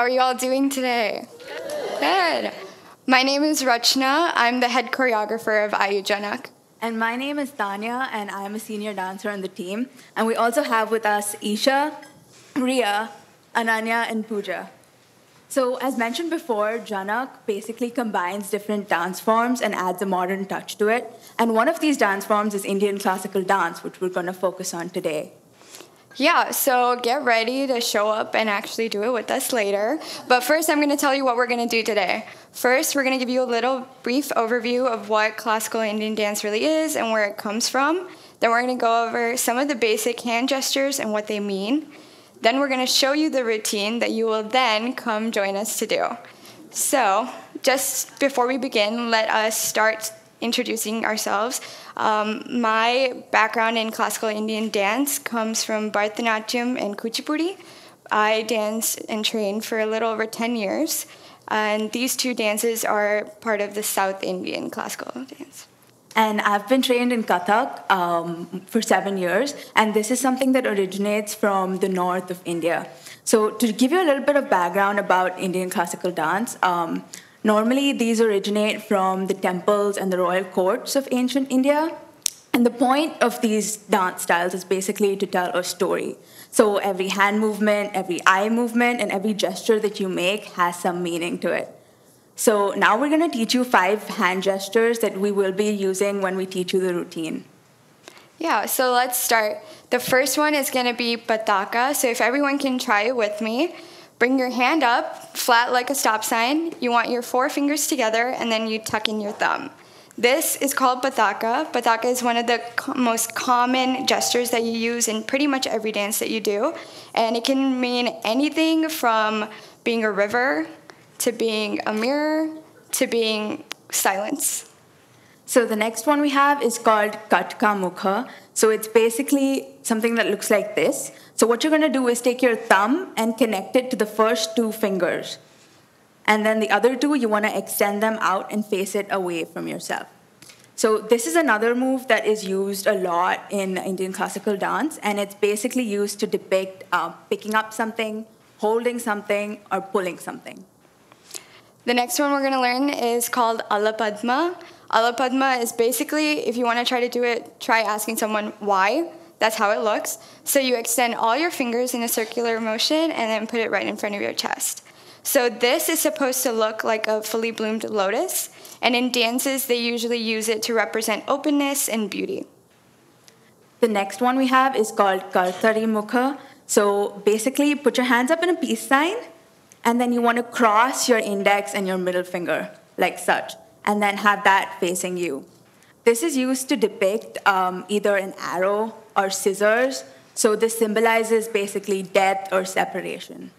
are you all doing today? Good. My name is Rachna. I'm the head choreographer of Jhanak. And my name is Tanya, and I'm a senior dancer on the team. And we also have with us Isha, Ria, Ananya, and Pooja. So as mentioned before, Jhanak basically combines different dance forms and adds a modern touch to it. And one of these dance forms is Indian classical dance, which we're going to focus on today. Yeah, so get ready to show up and actually do it with us later. But first, I'm going to tell you what we're going to do today. First, we're going to give you a little brief overview of what classical Indian dance really is and where it comes from. Then we're going to go over some of the basic hand gestures and what they mean. Then we're going to show you the routine that you will then come join us to do. So, just before we begin, let us start introducing ourselves. My background in classical Indian dance comes from Bharatanatyam and Kuchipudi. I danced and trained for a little over 10 years, and these two dances are part of the South Indian classical dance. And I've been trained in Kathak for 7 years, and this is something that originates from the north of India. So to give you a little bit of background about Indian classical dance, normally these originate from the temples and the royal courts of ancient India. And the point of these dance styles is basically to tell a story. So every hand movement, every eye movement, and every gesture that you make has some meaning to it. So now we're going to teach you 5 hand gestures that we will be using when we teach you the routine. Yeah, so let's start. The first one is going to be Potaka. So if everyone can try it with me, bring your hand up, flat like a stop sign. You want your 4 fingers together, and then you tuck in your thumb. This is called Potaka. Potaka is one of the most common gestures that you use in pretty much every dance that you do. And it can mean anything from being a river, to being a mirror, to being silence. So the next one we have is called Katka Mukha. So it's basically something that looks like this. So what you're going to do is take your thumb and connect it to the first 2 fingers. And then the other 2, you want to extend them out and face it away from yourself. So this is another move that is used a lot in Indian classical dance, and it's basically used to depict picking up something, holding something, or pulling something. The next one we're going to learn is called Alapadma. Alapadma is basically, if you want to try to do it, try asking someone why. That's how it looks. So you extend all your fingers in a circular motion and then put it right in front of your chest. So this is supposed to look like a fully bloomed lotus. And in dances, they usually use it to represent openness and beauty. The next one we have is called Kartari Mukha. So basically, put your hands up in a peace sign, and then you want to cross your index and your middle finger, like such, and then have that facing you. This is used to depict either an arrow or scissors, so this symbolizes basically death or separation.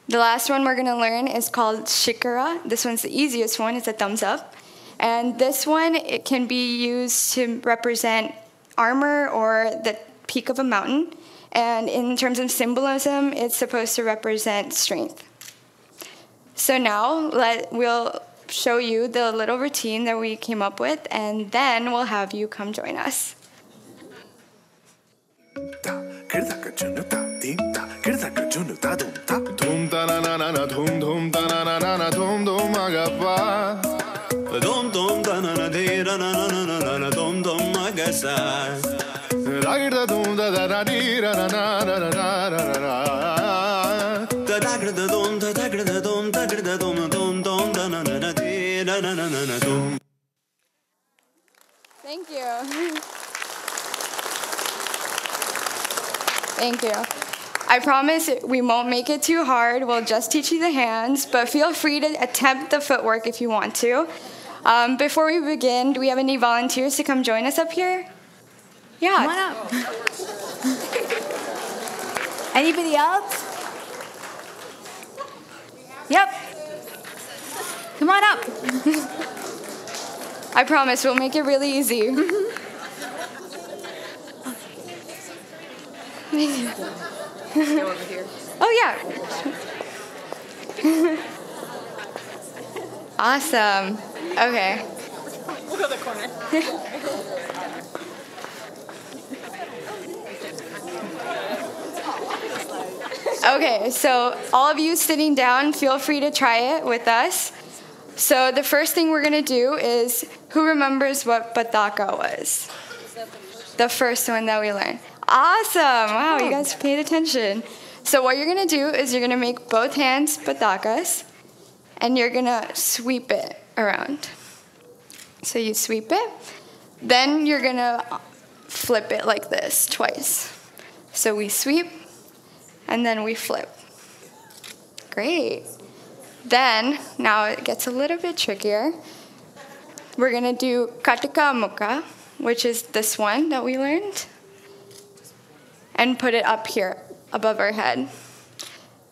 The last one we're going to learn is called Shakira. This one's the easiest one, it's a thumbs up. And this one, it can be used to represent armor or the peak of a mountain. And in terms of symbolism, it's supposed to represent strength. So now we'll show you the little routine that we came up with, and then we'll have you come join us. Thank you. Thank you. I promise we won't make it too hard. We'll just teach you the hands, but feel free to attempt the footwork if you want to. Before we begin, do we have any volunteers to come join us up here? Yeah. Come on up. Anybody else? Yep. Come on up. I promise we'll make it really easy. Go over here. Oh, yeah. Awesome. Okay. We'll go to the corner. Okay, so all of you sitting down, feel free to try it with us. So the first thing we're going to do is, who remembers what Potaka was? The first one that we learned. Awesome. Wow, you guys paid attention. So what you're going to do is you're going to make both hands Potakas, and you're going to sweep it around. So you sweep it. Then you're going to flip it like this twice. So we sweep, and then we flip. Great. Then, now it gets a little bit trickier. We're going to do Potaka muka, which is this one that we learned, and put it up here above our head.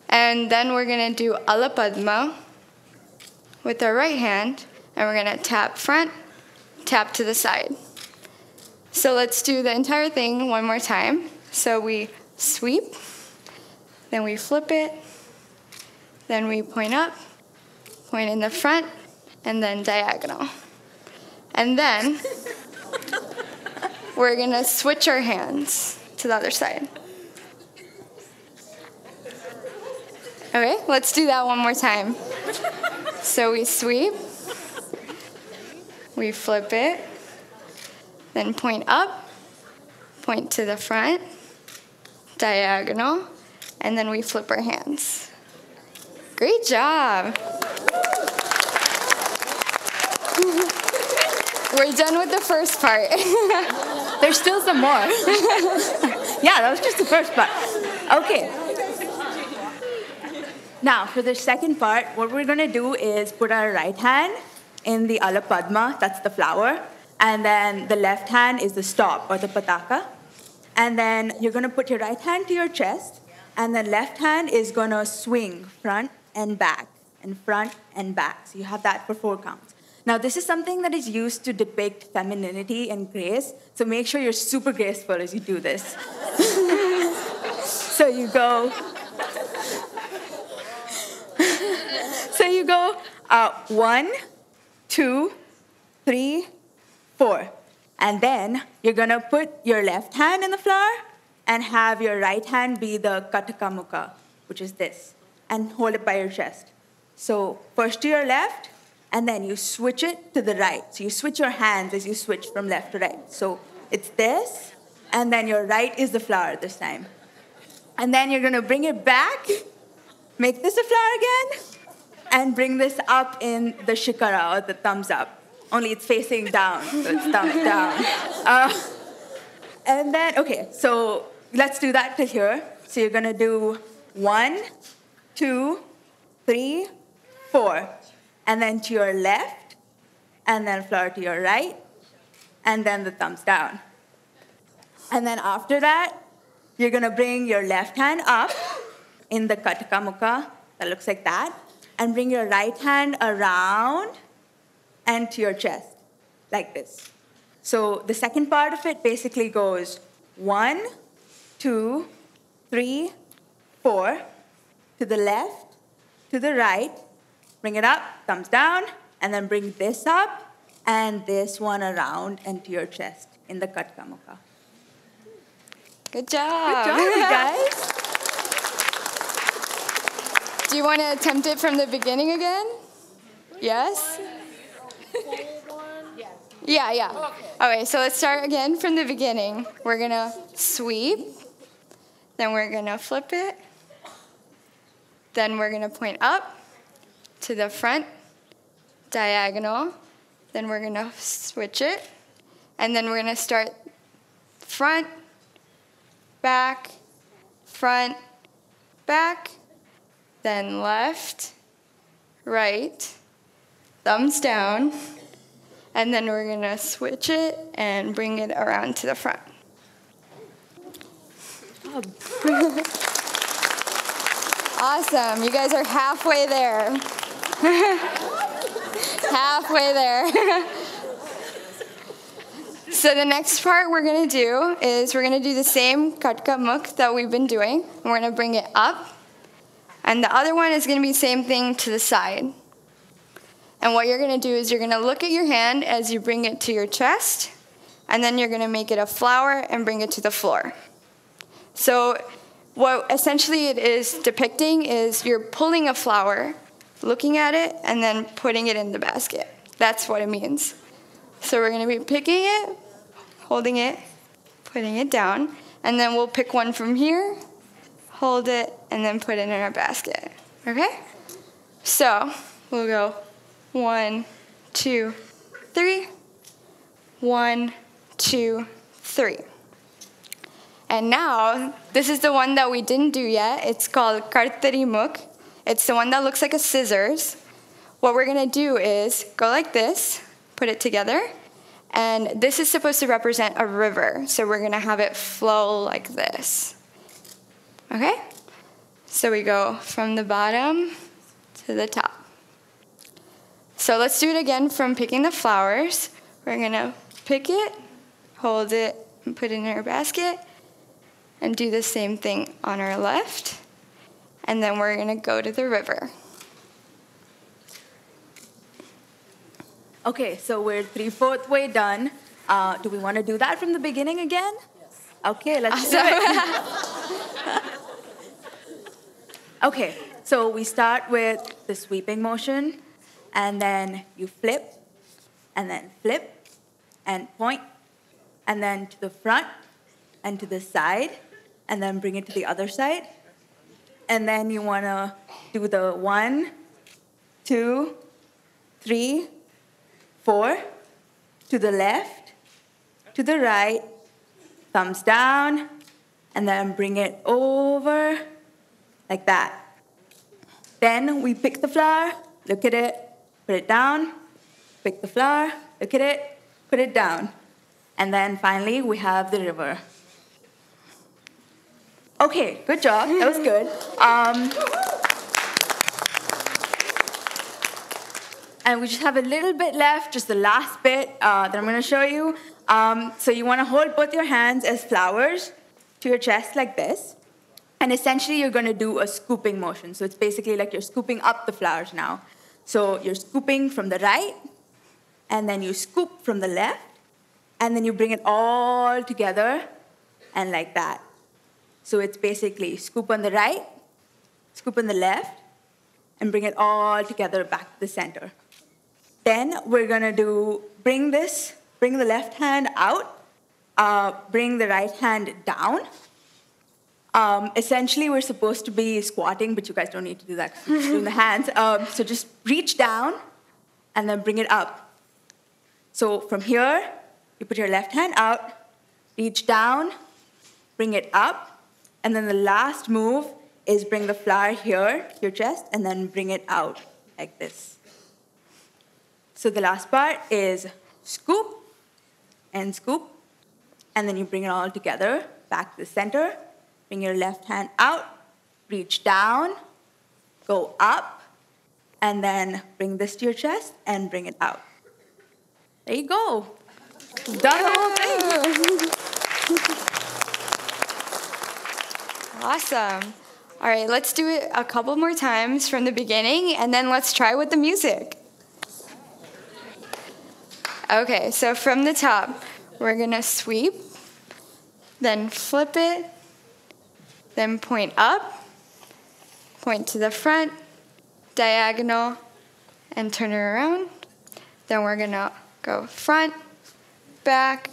And then we're going to do Alapadma with our right hand, and we're going to tap front, tap to the side. So let's do the entire thing one more time. So we sweep, then we flip it, then we point up, point in the front, and then diagonal. And then we're going to switch our hands to the other side. Okay, let's do that one more time. So we sweep, we flip it, then point up, point to the front, diagonal, and then we flip our hands. Great job. We're done with the first part. There's still some more. Yeah, that was just the first part. Okay. Now, for the second part, what we're going to do is put our right hand in the Alapadma, that's the flower, and then the left hand is the stop, or the Potaka. And then you're going to put your right hand to your chest, and the left hand is going to swing front and back, and front and back. So you have that for 4 counts. Now, this is something that is used to depict femininity and grace, so make sure you're super graceful as you do this. So you go... So you go 1, 2, 3, 4. And then you're going to put your left hand in the flower and have your right hand be the Potaka muka, which is this, and hold it by your chest. So first to your left, and then you switch it to the right. So you switch your hands as you switch from left to right. So it's this, and then your right is the flower this time. And then you're going to bring it back, make this a flower again, and bring this up in the Shakira, or the thumbs up. Only it's facing down, so it's thumbs down. And then, okay, so let's do that to here. So you're going to do 1, 2, 3, 4. And then to your left, and then flower to your right, and then the thumbs down. And then after that, you're going to bring your left hand up in the Potaka muka, that looks like that, and bring your right hand around and to your chest, like this. So the second part of it basically goes 1, 2, 3, 4, to the left, to the right, bring it up, thumbs down, and then bring this up and this one around and to your chest in the Potaka muka. Good job. Good job, you guys. Do you want to attempt it from the beginning again? Yes? Yeah. Okay, so let's start again from the beginning. We're going to sweep, then we're going to flip it, then we're going to point up to the front, diagonal, then we're going to switch it, and then we're going to start front, back, front, back, then left, right, thumbs down, and then we're going to switch it and bring it around to the front. Awesome. You guys are halfway there. Halfway there. So the next part we're going to do is we're going to do the same Potaka muka that we've been doing. We're going to bring it up. And the other one is going to be the same thing to the side. And what you're going to do is you're going to look at your hand as you bring it to your chest, and then you're going to make it a flower and bring it to the floor. So what essentially it is depicting is you're pulling a flower, looking at it, and then putting it in the basket. That's what it means. So we're going to be picking it, holding it, putting it down, and then we'll pick one from here, hold it, and then put it in our basket. Okay? So we'll go 1, 2, 3. 1, 2, 3. And now, this is the one that we didn't do yet. It's called Kartarimuk. It's the one that looks like a scissors. What we're going to do is go like this, put it together, and this is supposed to represent a river. So we're going to have it flow like this. Okay? So we go from the bottom to the top. So let's do it again from picking the flowers. We're going to pick it, hold it, and put it in our basket, and do the same thing on our left. And then we're going to go to the river. Okay, so we're 3/4 way done. Do we want to do that from the beginning again? Yes. Okay, let's do it. Okay, so we start with the sweeping motion, and then you flip, and then flip, and point, and then to the front, and to the side, and then bring it to the other side. And then you want to do the 1, 2, 3, 4, to the left, to the right, thumbs down, and then bring it over like that. Then we pick the flower, look at it, put it down, pick the flower, look at it, put it down. And then finally, we have the river. Okay, good job. That was good. And we just have a little bit left, just the last bit that I'm going to show you. So you want to hold both your hands as flowers to your chest like this. And essentially, you're going to do a scooping motion. So it's basically like you're scooping up the flowers now. So you're scooping from the right, and then you scoop from the left, and then you bring it all together, and like that. So it's basically scoop on the right, scoop on the left, and bring it all together back to the center. Then we're going to bring the left hand out, bring the right hand down. Essentially, we're supposed to be squatting, but you guys don't need to do that because you're doing the hands. So just reach down and then bring it up. So from here, you put your left hand out, reach down, bring it up, and then the last move is bring the flower here to your chest and then bring it out like this. So the last part is scoop, and then you bring it all together back to the center. Bring your left hand out, reach down, go up, and then bring this to your chest and bring it out. There you go. You've done the whole thing. Awesome. All right, let's do it a couple more times from the beginning, and then let's try with the music. Okay, so from the top, we're going to sweep, then flip it, then point up, point to the front, diagonal, and turn it around. Then we're going to go front, back,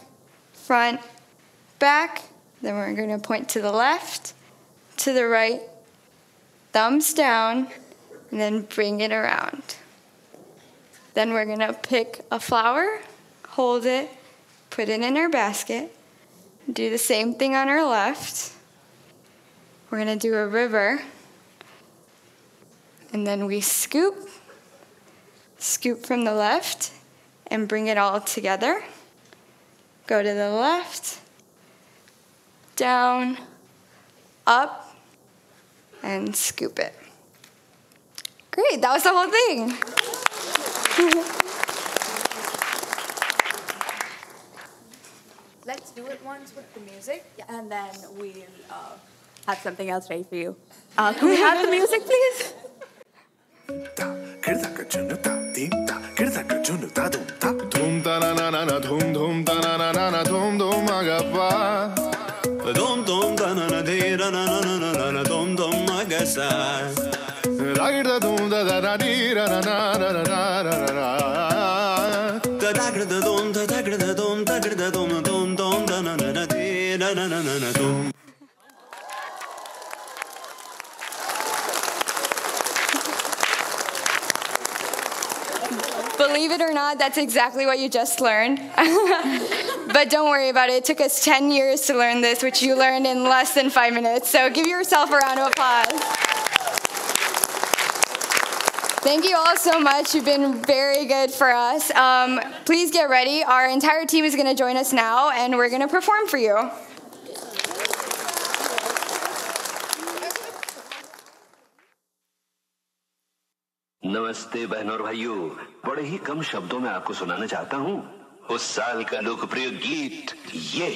back. Then we're going to point to the left, to the right, thumbs down, and then bring it around. Then we're going to pick a flower, hold it, put it in our basket, do the same thing on our left. We're going to do a river, and then we scoop from the left, and bring it all together. Go to the left, down, up, and scoop it. Great, that was the whole thing. Let's do it once with the music, and then we'll have something else ready for you. Can we have the music, please? Dum dum da na na dum dum agapa, dum dum da na na de na na na na na na dum dum magasa. Da da dum da da da di ra na na na na na na. Da da da dum da da da dum da da dum dum dum da na na na di na na na na dum. Believe it or not, that's exactly what you just learned. But don't worry about it. It took us 10 years to learn this, which you learned in less than 5 minutes. So give yourself a round of applause. Thank you all so much. You've been very good for us. Please get ready. Our entire team is going to join us now, and we're going to perform for you. नमस्ते बहनों और भाइयों, बड़े ही कम शब्दों में आपको सुनाना चाहता हूँ उस साल का लोकप्रिय गीत ये।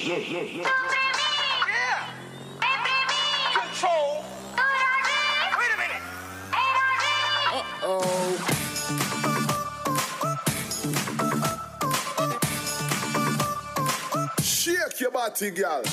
Control. Wait a minute. Uh-oh. Shake your body, girl.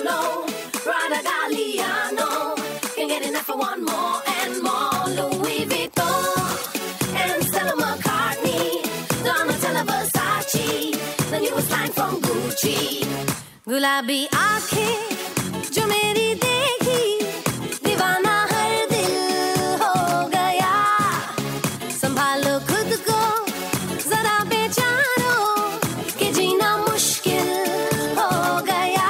No, Prada Galliano, can get enough for one more and more. Louis Vuitton and Stella McCartney, Donatella Versace, the newest line from Gucci. Gulabi aankhein jo meri dekhi, दीवाना हर दिल हो गया. संभालो खुद को जरा बेचारो कि जीना मुश्किल हो गया.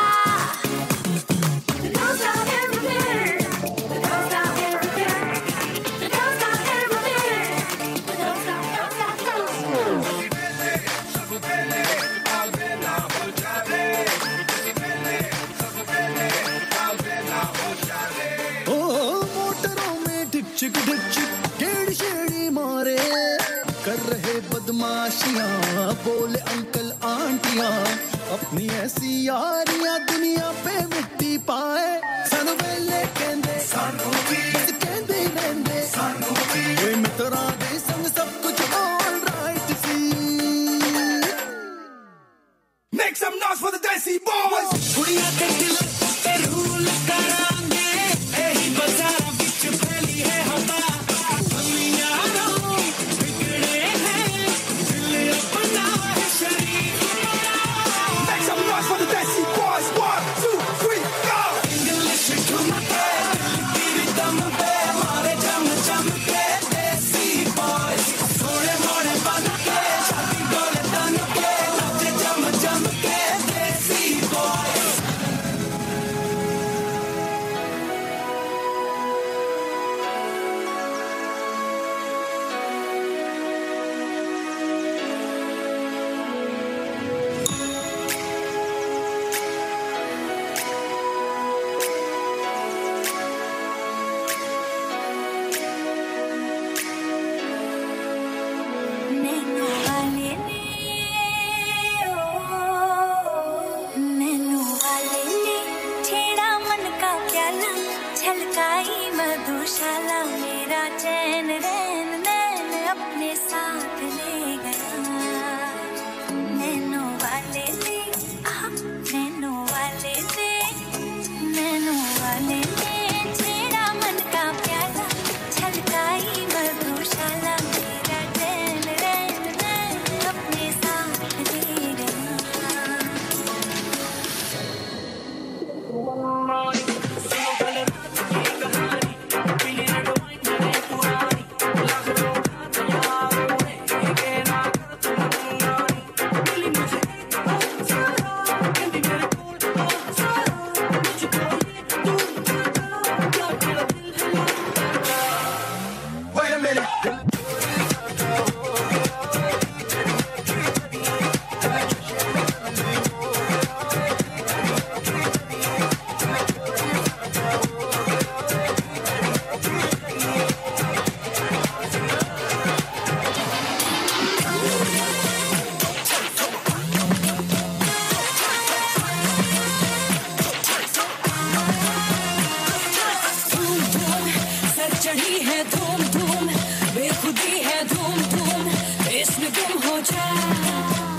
चिक केड़ी शेड़ी मारे कर रहे बदमाशियां, बोले अंकल आंटियां, अपनी ऐसी यारियां दुनिया पे मिट्टी पाए. सानू वेले कहंदे सानू भी कहंदे रहंदे सानू भी ओए मित्रा दे संग सब कुछ all right C. Make some noise for the Desi Boys. कुड़िया ते दिल ते रूल करांगे, एही बाजार विच फैली है हवा. Make some noise for the Desi Boys. 1, 2, 3, go. English to my head, give it them a bed, mare jam ke Desi Boys. Thode more ban ke, chati dole tan ke, nache jam ke Desi Boys. छलकाई मधुशाला मेरा चैन रैन नैन अपने साथ ले गया. Nano वाले ने nano वाले ने nano वाले ने छेड़ा मन का प्याला, छलकाई मधुशाला मेरा चैन रैन नैन अपने साथ ले गया. है धूम धूम, बेखुदी है धूम धूम, इसमें गुम हो जा।